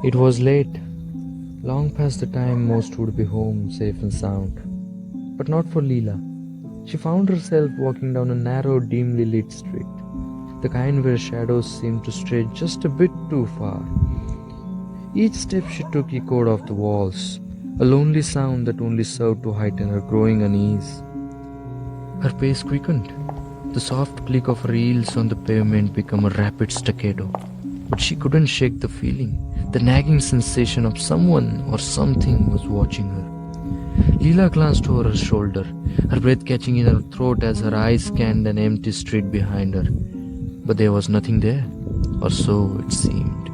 It was late, long past the time most would be home, safe and sound. But not for Leela. She found herself walking down a narrow, dimly lit street, the kind where shadows seemed to stretch just a bit too far. Each step she took echoed off the walls, a lonely sound that only served to heighten her growing unease. Her pace quickened. The soft click of her heels on the pavement became a rapid staccato. But she couldn't shake the feeling, the nagging sensation of someone or something was watching her. Leela glanced over her shoulder, her breath catching in her throat as her eyes scanned an empty street behind her. But there was nothing there, or so it seemed.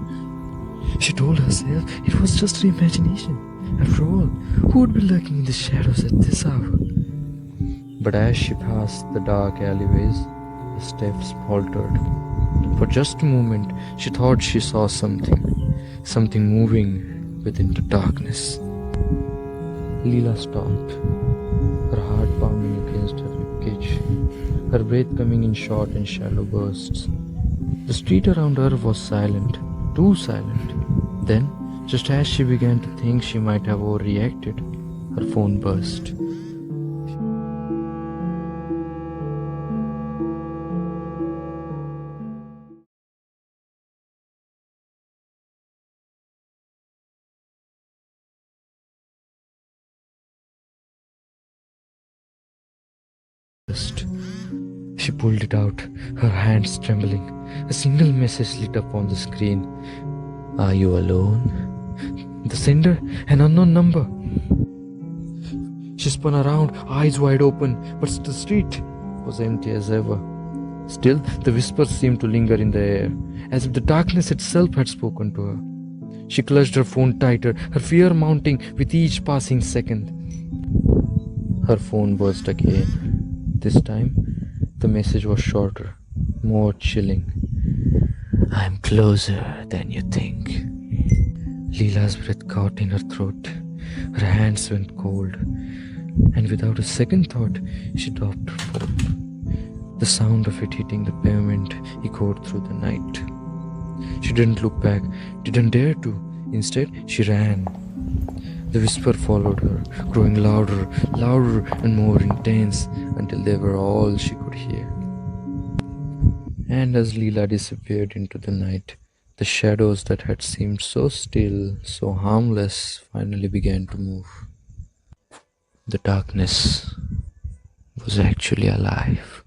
She told herself it was just her imagination. After all, who would be lurking in the shadows at this hour? But as she passed the dark alleyways, her steps faltered. For just a moment, she thought she saw something moving within the darkness. Leela stopped, her heart pounding against her ribcage, her breath coming in short and shallow bursts. The street around her was silent, too silent. Then, just as she began to think she might have overreacted, her phone buzzed. She pulled it out, her hands trembling. A single message lit up on the screen. "Are you alone?" The sender, an unknown number. She spun around, eyes wide open, but the street was empty as ever. Still, the whispers seemed to linger in the air, as if the darkness itself had spoken to her. She clutched her phone tighter, her fear mounting with each passing second. Her phone buzzed again. This time, the message was shorter, more chilling. "I'm closer than you think." Leela's breath caught in her throat. Her hands went cold, and without a second thought, she dropped her phone. The sound of it hitting the pavement echoed through the night. She didn't look back, didn't dare to. Instead, she ran. The whisper followed her, growing louder, louder and more intense until they were all she could hear. And as Leela disappeared into the night, the shadows that had seemed so still, so harmless, finally began to move. The darkness was actually alive.